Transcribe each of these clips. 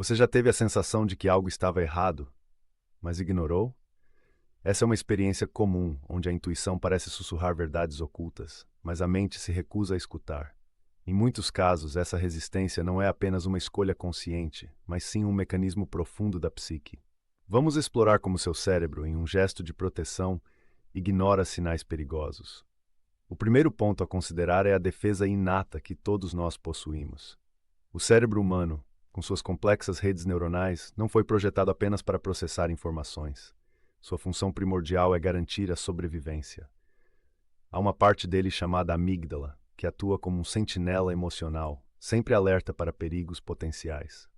Você já teve a sensação de que algo estava errado, mas ignorou? Essa é uma experiência comum, onde a intuição parece sussurrar verdades ocultas, mas a mente se recusa a escutar. Em muitos casos, essa resistência não é apenas uma escolha consciente, mas sim um mecanismo profundo da psique. Vamos explorar como seu cérebro, em um gesto de proteção, ignora sinais perigosos. O primeiro ponto a considerar é a defesa inata que todos nós possuímos. O cérebro humano, com suas complexas redes neuronais, não foi projetado apenas para processar informações. Sua função primordial é garantir a sobrevivência. Há uma parte dele chamada amígdala, que atua como um sentinela emocional, sempre alerta para perigos potenciais.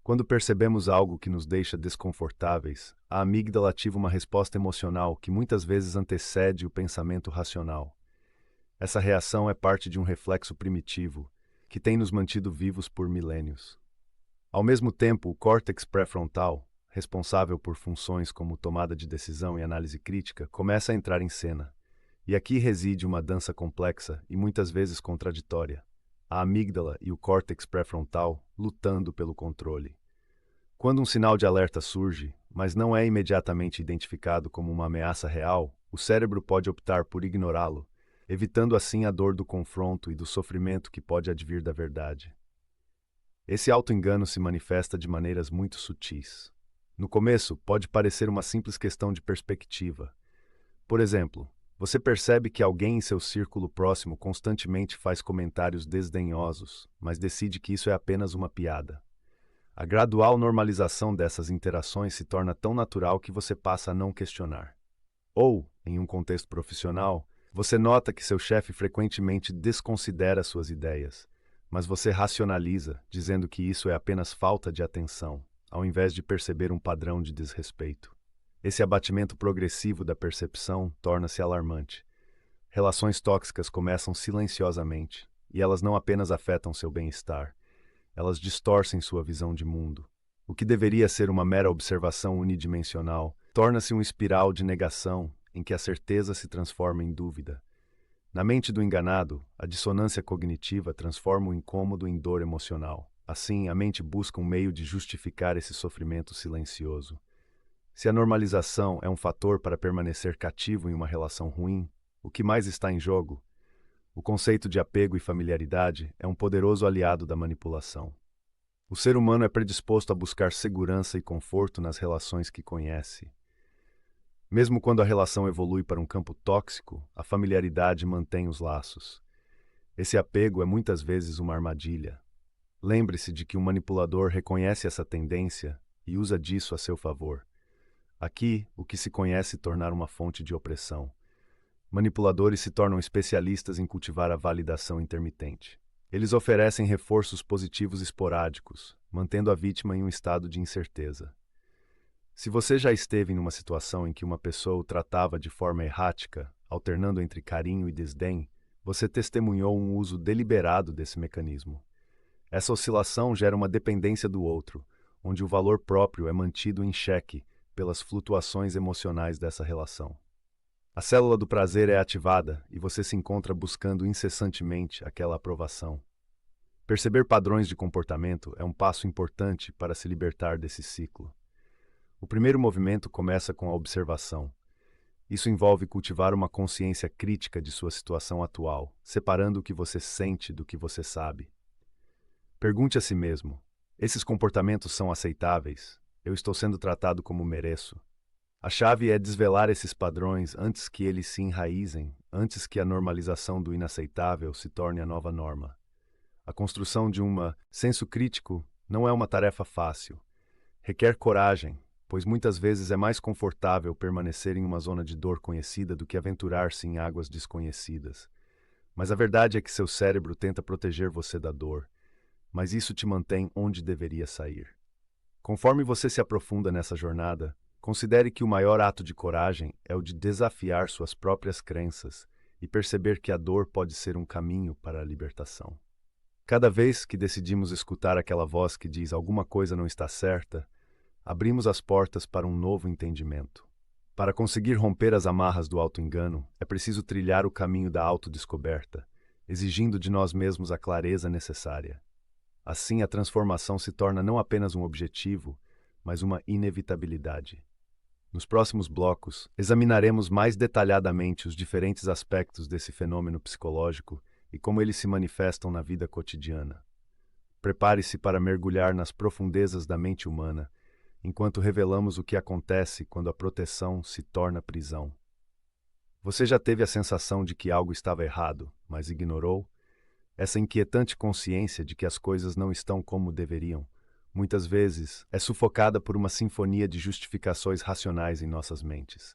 Quando percebemos algo que nos deixa desconfortáveis, a amígdala ativa uma resposta emocional que muitas vezes antecede o pensamento racional. Essa reação é parte de um reflexo primitivo, que tem nos mantido vivos por milênios. Ao mesmo tempo, o córtex pré-frontal, responsável por funções como tomada de decisão e análise crítica, começa a entrar em cena. E aqui reside uma dança complexa e muitas vezes contraditória. A amígdala e o córtex pré-frontal lutando pelo controle. Quando um sinal de alerta surge, mas não é imediatamente identificado como uma ameaça real, o cérebro pode optar por ignorá-lo, evitando assim a dor do confronto e do sofrimento que pode advir da verdade. Esse auto-engano se manifesta de maneiras muito sutis. No começo, pode parecer uma simples questão de perspectiva. Por exemplo, você percebe que alguém em seu círculo próximo constantemente faz comentários desdenhosos, mas decide que isso é apenas uma piada. A gradual normalização dessas interações se torna tão natural que você passa a não questionar. Ou, em um contexto profissional, você nota que seu chefe frequentemente desconsidera suas ideias, mas você racionaliza, dizendo que isso é apenas falta de atenção, ao invés de perceber um padrão de desrespeito. Esse abatimento progressivo da percepção torna-se alarmante. Relações tóxicas começam silenciosamente, e elas não apenas afetam seu bem-estar, elas distorcem sua visão de mundo. O que deveria ser uma mera observação unidimensional torna-se um espiral de negação em que a certeza se transforma em dúvida. Na mente do enganado, a dissonância cognitiva transforma o incômodo em dor emocional. Assim, a mente busca um meio de justificar esse sofrimento silencioso. Se a normalização é um fator para permanecer cativo em uma relação ruim, o que mais está em jogo? O conceito de apego e familiaridade é um poderoso aliado da manipulação. O ser humano é predisposto a buscar segurança e conforto nas relações que conhece. Mesmo quando a relação evolui para um campo tóxico, a familiaridade mantém os laços. Esse apego é muitas vezes uma armadilha. Lembre-se de que um manipulador reconhece essa tendência e usa disso a seu favor. Aqui, o que se conhece tornar uma fonte de opressão. Manipuladores se tornam especialistas em cultivar a validação intermitente. Eles oferecem reforços positivos esporádicos, mantendo a vítima em um estado de incerteza. Se você já esteve em uma situação em que uma pessoa o tratava de forma errática, alternando entre carinho e desdém, você testemunhou um uso deliberado desse mecanismo. Essa oscilação gera uma dependência do outro, onde o valor próprio é mantido em xeque pelas flutuações emocionais dessa relação. A célula do prazer é ativada e você se encontra buscando incessantemente aquela aprovação. Perceber padrões de comportamento é um passo importante para se libertar desse ciclo. O primeiro movimento começa com a observação. Isso envolve cultivar uma consciência crítica de sua situação atual, separando o que você sente do que você sabe. Pergunte a si mesmo: esses comportamentos são aceitáveis? Eu estou sendo tratado como mereço? A chave é desvelar esses padrões antes que eles se enraizem, antes que a normalização do inaceitável se torne a nova norma. A construção de senso crítico não é uma tarefa fácil. Requer coragem, pois muitas vezes é mais confortável permanecer em uma zona de dor conhecida do que aventurar-se em águas desconhecidas. Mas a verdade é que seu cérebro tenta proteger você da dor, mas isso te mantém onde deveria sair. Conforme você se aprofunda nessa jornada, considere que o maior ato de coragem é o de desafiar suas próprias crenças e perceber que a dor pode ser um caminho para a libertação. Cada vez que decidimos escutar aquela voz que diz alguma coisa não está certa, abrimos as portas para um novo entendimento. Para conseguir romper as amarras do auto-engano, é preciso trilhar o caminho da autodescoberta, exigindo de nós mesmos a clareza necessária. Assim, a transformação se torna não apenas um objetivo, mas uma inevitabilidade. Nos próximos blocos, examinaremos mais detalhadamente os diferentes aspectos desse fenômeno psicológico e como eles se manifestam na vida cotidiana. Prepare-se para mergulhar nas profundezas da mente humana, enquanto revelamos o que acontece quando a proteção se torna prisão. Você já teve a sensação de que algo estava errado, mas ignorou? Essa inquietante consciência de que as coisas não estão como deveriam, muitas vezes, é sufocada por uma sinfonia de justificações racionais em nossas mentes.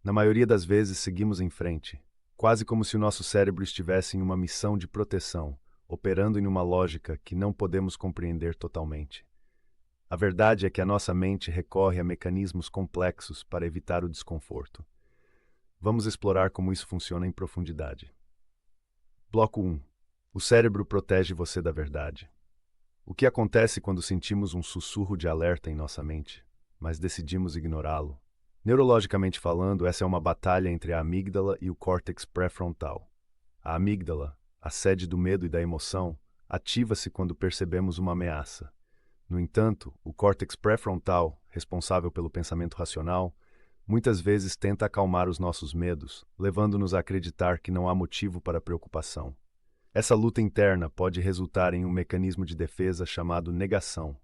Na maioria das vezes, seguimos em frente, quase como se o nosso cérebro estivesse em uma missão de proteção, operando em uma lógica que não podemos compreender totalmente. A verdade é que a nossa mente recorre a mecanismos complexos para evitar o desconforto. Vamos explorar como isso funciona em profundidade. Bloco 1. O cérebro protege você da verdade. O que acontece quando sentimos um sussurro de alerta em nossa mente, mas decidimos ignorá-lo? Neurologicamente falando, essa é uma batalha entre a amígdala e o córtex pré-frontal. A amígdala, a sede do medo e da emoção, ativa-se quando percebemos uma ameaça. No entanto, o córtex pré-frontal, responsável pelo pensamento racional, muitas vezes tenta acalmar os nossos medos, levando-nos a acreditar que não há motivo para preocupação. Essa luta interna pode resultar em um mecanismo de defesa chamado negação.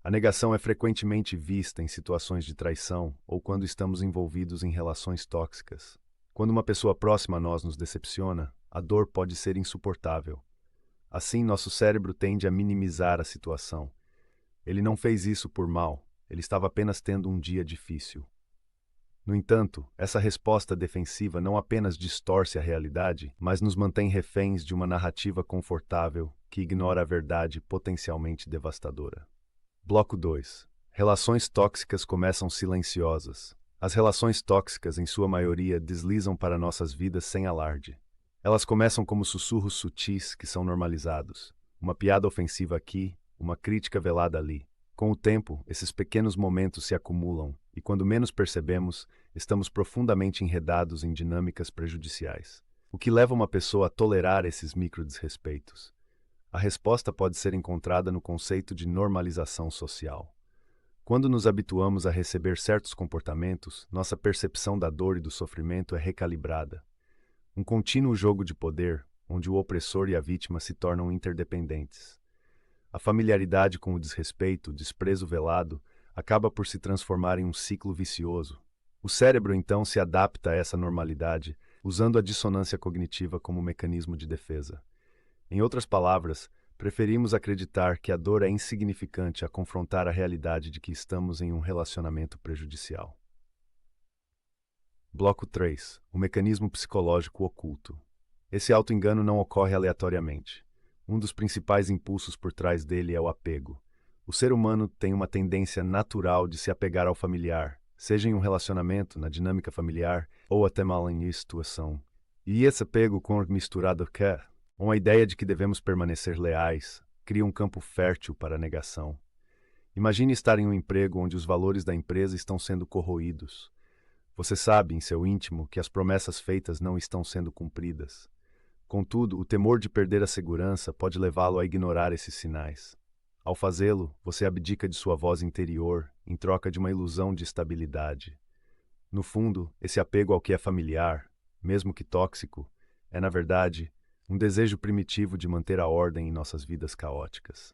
A negação é frequentemente vista em situações de traição ou quando estamos envolvidos em relações tóxicas. Quando uma pessoa próxima a nós nos decepciona, a dor pode ser insuportável. Assim, nosso cérebro tende a minimizar a situação. Ele não fez isso por mal, ele estava apenas tendo um dia difícil. No entanto, essa resposta defensiva não apenas distorce a realidade, mas nos mantém reféns de uma narrativa confortável que ignora a verdade potencialmente devastadora. Bloco 2. Relações tóxicas começam silenciosas. As relações tóxicas, em sua maioria, deslizam para nossas vidas sem alarde. Elas começam como sussurros sutis que são normalizados. Uma piada ofensiva aqui, uma crítica velada ali. Com o tempo, esses pequenos momentos se acumulam e, quando menos percebemos, estamos profundamente enredados em dinâmicas prejudiciais. O que leva uma pessoa a tolerar esses microdesrespeitos? A resposta pode ser encontrada no conceito de normalização social. Quando nos habituamos a receber certos comportamentos, nossa percepção da dor e do sofrimento é recalibrada. Um contínuo jogo de poder, onde o opressor e a vítima se tornam interdependentes. A familiaridade com o desrespeito, o desprezo velado, acaba por se transformar em um ciclo vicioso. O cérebro então se adapta a essa normalidade, usando a dissonância cognitiva como mecanismo de defesa. Em outras palavras, preferimos acreditar que a dor é insignificante a confrontar a realidade de que estamos em um relacionamento prejudicial. Bloco 3. O mecanismo psicológico oculto. Esse auto-engano não ocorre aleatoriamente. Um dos principais impulsos por trás dele é o apego. O ser humano tem uma tendência natural de se apegar ao familiar, seja em um relacionamento, na dinâmica familiar, ou até mal em situação. E esse apego misturado com a ideia de que devemos permanecer leais, cria um campo fértil para a negação. Imagine estar em um emprego onde os valores da empresa estão sendo corroídos. Você sabe, em seu íntimo, que as promessas feitas não estão sendo cumpridas. Contudo, o temor de perder a segurança pode levá-lo a ignorar esses sinais. Ao fazê-lo, você abdica de sua voz interior em troca de uma ilusão de estabilidade. No fundo, esse apego ao que é familiar, mesmo que tóxico, é, na verdade, um desejo primitivo de manter a ordem em nossas vidas caóticas.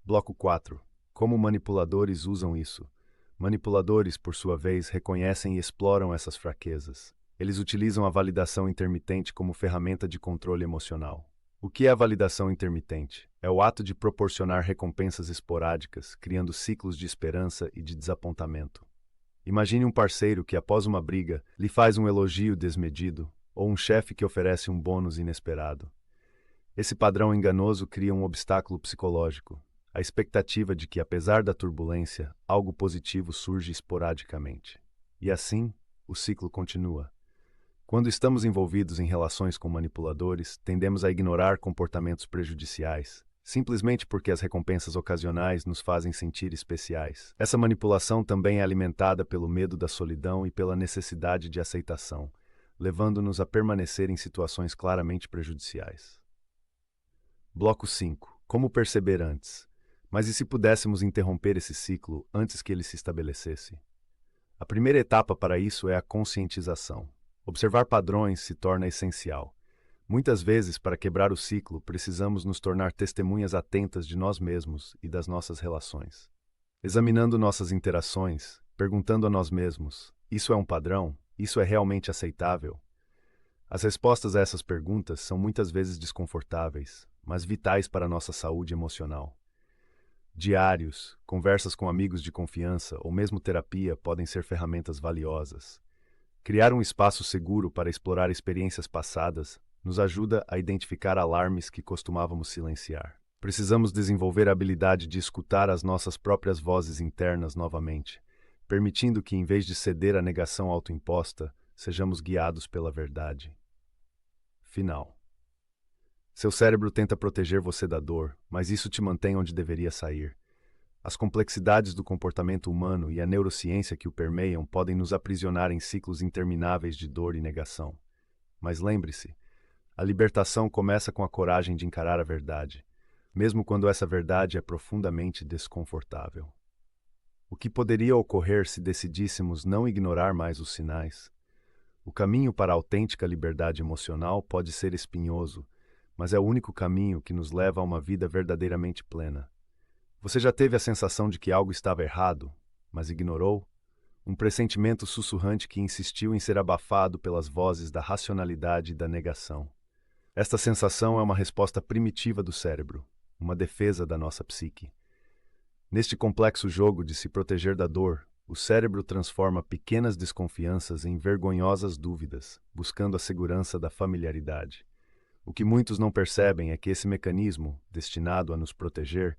Bloco 4. Como manipuladores usam isso? Manipuladores, por sua vez, reconhecem e exploram essas fraquezas. Eles utilizam a validação intermitente como ferramenta de controle emocional. O que é a validação intermitente? É o ato de proporcionar recompensas esporádicas, criando ciclos de esperança e de desapontamento. Imagine um parceiro que, após uma briga, lhe faz um elogio desmedido, ou um chefe que oferece um bônus inesperado. Esse padrão enganoso cria um obstáculo psicológico, a expectativa de que, apesar da turbulência, algo positivo surge esporadicamente. E assim, o ciclo continua. Quando estamos envolvidos em relações com manipuladores, tendemos a ignorar comportamentos prejudiciais, simplesmente porque as recompensas ocasionais nos fazem sentir especiais. Essa manipulação também é alimentada pelo medo da solidão e pela necessidade de aceitação, levando-nos a permanecer em situações claramente prejudiciais. Bloco 5. Como perceber antes? Mas e se pudéssemos interromper esse ciclo antes que ele se estabelecesse? A primeira etapa para isso é a conscientização. Observar padrões se torna essencial. Muitas vezes, para quebrar o ciclo, precisamos nos tornar testemunhas atentas de nós mesmos e das nossas relações. Examinando nossas interações, perguntando a nós mesmos: isso é um padrão? Isso é realmente aceitável? As respostas a essas perguntas são muitas vezes desconfortáveis, mas vitais para a nossa saúde emocional. Diários, conversas com amigos de confiança ou mesmo terapia podem ser ferramentas valiosas. Criar um espaço seguro para explorar experiências passadas nos ajuda a identificar alarmes que costumávamos silenciar. Precisamos desenvolver a habilidade de escutar as nossas próprias vozes internas novamente, permitindo que, em vez de ceder à negação autoimposta, sejamos guiados pela verdade. Final. Seu cérebro tenta proteger você da dor, mas isso te mantém onde deveria sair. As complexidades do comportamento humano e a neurociência que o permeiam podem nos aprisionar em ciclos intermináveis de dor e negação. Mas lembre-se, a libertação começa com a coragem de encarar a verdade, mesmo quando essa verdade é profundamente desconfortável. O que poderia ocorrer se decidíssemos não ignorar mais os sinais? O caminho para a autêntica liberdade emocional pode ser espinhoso, mas é o único caminho que nos leva a uma vida verdadeiramente plena. Você já teve a sensação de que algo estava errado, mas ignorou? Um pressentimento sussurrante que insistiu em ser abafado pelas vozes da racionalidade e da negação. Esta sensação é uma resposta primitiva do cérebro, uma defesa da nossa psique. Neste complexo jogo de se proteger da dor, o cérebro transforma pequenas desconfianças em vergonhosas dúvidas, buscando a segurança da familiaridade. O que muitos não percebem é que esse mecanismo, destinado a nos proteger,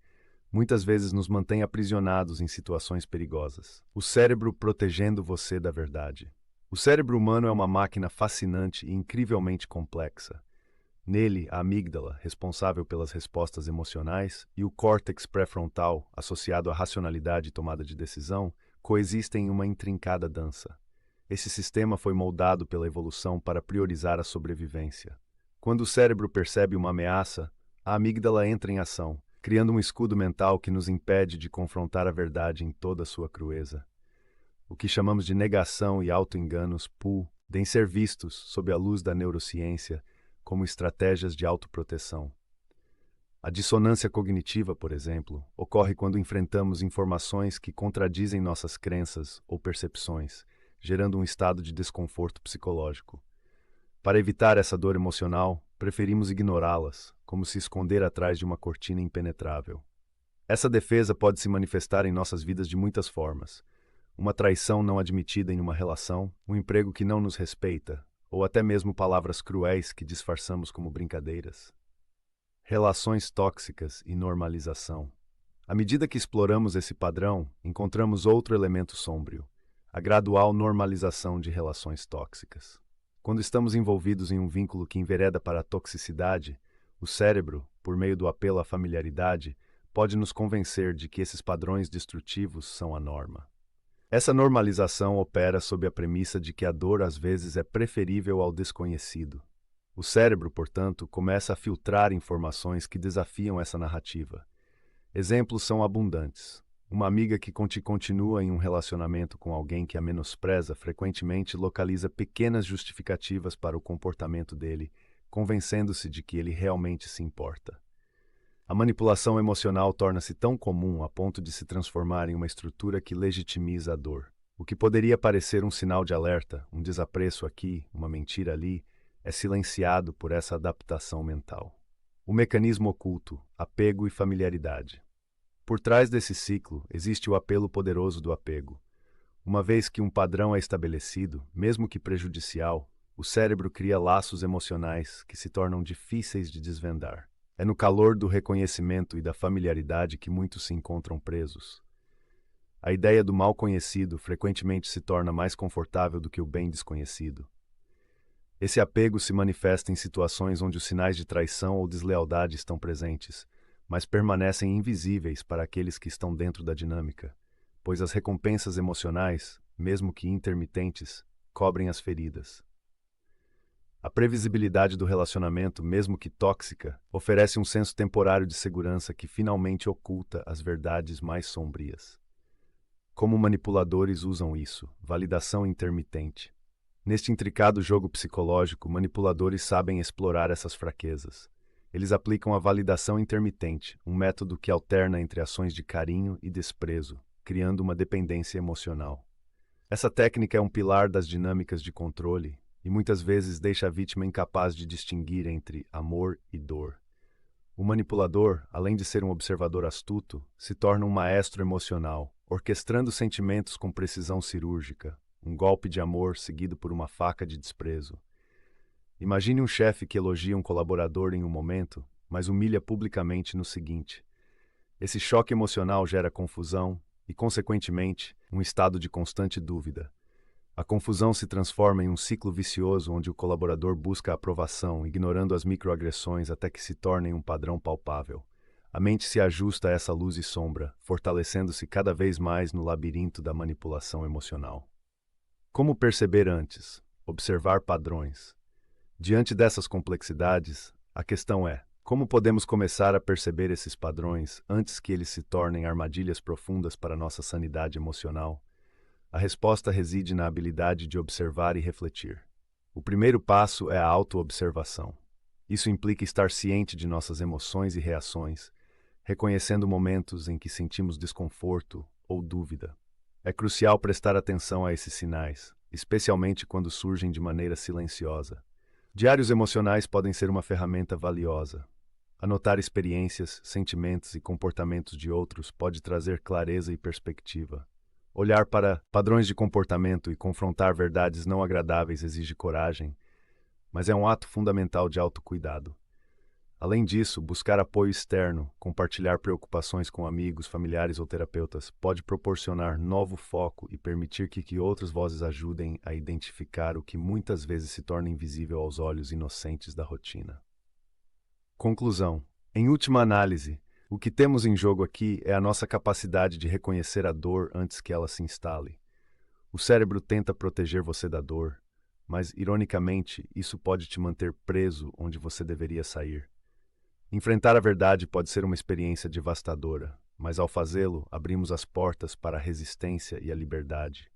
muitas vezes nos mantém aprisionados em situações perigosas. O cérebro protegendo você da verdade. O cérebro humano é uma máquina fascinante e incrivelmente complexa. Nele, a amígdala, responsável pelas respostas emocionais, e o córtex pré-frontal, associado à racionalidade e tomada de decisão, coexistem em uma intrincada dança. Esse sistema foi moldado pela evolução para priorizar a sobrevivência. Quando o cérebro percebe uma ameaça, a amígdala entra em ação, criando um escudo mental que nos impede de confrontar a verdade em toda a sua crueza. O que chamamos de negação e auto-enganos devem ser vistos, sob a luz da neurociência, como estratégias de autoproteção. A dissonância cognitiva, por exemplo, ocorre quando enfrentamos informações que contradizem nossas crenças ou percepções, gerando um estado de desconforto psicológico. Para evitar essa dor emocional, preferimos ignorá-las, como se esconder atrás de uma cortina impenetrável. Essa defesa pode se manifestar em nossas vidas de muitas formas. Uma traição não admitida em uma relação, um emprego que não nos respeita, ou até mesmo palavras cruéis que disfarçamos como brincadeiras. Relações tóxicas e normalização. À medida que exploramos esse padrão, encontramos outro elemento sombrio: a gradual normalização de relações tóxicas. Quando estamos envolvidos em um vínculo que envereda para a toxicidade, o cérebro, por meio do apelo à familiaridade, pode nos convencer de que esses padrões destrutivos são a norma. Essa normalização opera sob a premissa de que a dor às vezes é preferível ao desconhecido. O cérebro, portanto, começa a filtrar informações que desafiam essa narrativa. Exemplos são abundantes. Uma amiga que continua em um relacionamento com alguém que a menospreza frequentemente localiza pequenas justificativas para o comportamento dele, convencendo-se de que ele realmente se importa. A manipulação emocional torna-se tão comum a ponto de se transformar em uma estrutura que legitimiza a dor. O que poderia parecer um sinal de alerta, um desapreço aqui, uma mentira ali, é silenciado por essa adaptação mental. O mecanismo oculto, apego e familiaridade. Por trás desse ciclo, existe o apelo poderoso do apego. Uma vez que um padrão é estabelecido, mesmo que prejudicial, o cérebro cria laços emocionais que se tornam difíceis de desvendar. É no calor do reconhecimento e da familiaridade que muitos se encontram presos. A ideia do mal conhecido frequentemente se torna mais confortável do que o bem desconhecido. Esse apego se manifesta em situações onde os sinais de traição ou deslealdade estão presentes, mas permanecem invisíveis para aqueles que estão dentro da dinâmica, pois as recompensas emocionais, mesmo que intermitentes, cobrem as feridas. A previsibilidade do relacionamento, mesmo que tóxica, oferece um senso temporário de segurança que finalmente oculta as verdades mais sombrias. Como manipuladores usam isso? Validação intermitente. Neste intricado jogo psicológico, manipuladores sabem explorar essas fraquezas. Eles aplicam a validação intermitente, um método que alterna entre ações de carinho e desprezo, criando uma dependência emocional. Essa técnica é um pilar das dinâmicas de controle e muitas vezes deixa a vítima incapaz de distinguir entre amor e dor. O manipulador, além de ser um observador astuto, se torna um maestro emocional, orquestrando sentimentos com precisão cirúrgica, um golpe de amor seguido por uma faca de desprezo. Imagine um chefe que elogia um colaborador em um momento, mas humilha publicamente no seguinte. Esse choque emocional gera confusão e, consequentemente, um estado de constante dúvida. A confusão se transforma em um ciclo vicioso onde o colaborador busca a aprovação, ignorando as microagressões até que se tornem um padrão palpável. A mente se ajusta a essa luz e sombra, fortalecendo-se cada vez mais no labirinto da manipulação emocional. Como perceber antes? Observar padrões. Diante dessas complexidades, a questão é: como podemos começar a perceber esses padrões antes que eles se tornem armadilhas profundas para nossa sanidade emocional? A resposta reside na habilidade de observar e refletir. O primeiro passo é a autoobservação. Isso implica estar ciente de nossas emoções e reações, reconhecendo momentos em que sentimos desconforto ou dúvida. É crucial prestar atenção a esses sinais, especialmente quando surgem de maneira silenciosa. Diários emocionais podem ser uma ferramenta valiosa. Anotar experiências, sentimentos e comportamentos de outros pode trazer clareza e perspectiva. Olhar para padrões de comportamento e confrontar verdades não agradáveis exige coragem, mas é um ato fundamental de autocuidado. Além disso, buscar apoio externo, compartilhar preocupações com amigos, familiares ou terapeutas pode proporcionar novo foco e permitir que outras vozes ajudem a identificar o que muitas vezes se torna invisível aos olhos inocentes da rotina. Conclusão. Em última análise, o que temos em jogo aqui é a nossa capacidade de reconhecer a dor antes que ela se instale. O cérebro tenta proteger você da dor, mas, ironicamente, isso pode te manter preso onde você deveria sair. Enfrentar a verdade pode ser uma experiência devastadora, mas ao fazê-lo, abrimos as portas para a resistência e a liberdade.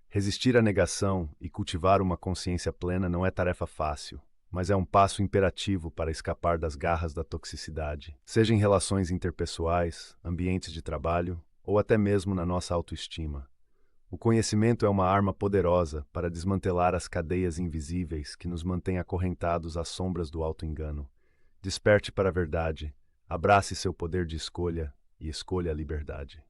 Resistir à negação e cultivar uma consciência plena não é tarefa fácil, mas é um passo imperativo para escapar das garras da toxicidade, seja em relações interpessoais, ambientes de trabalho ou até mesmo na nossa autoestima. O conhecimento é uma arma poderosa para desmantelar as cadeias invisíveis que nos mantêm acorrentados às sombras do auto-engano. Desperte para a verdade, abrace seu poder de escolha e escolha a liberdade.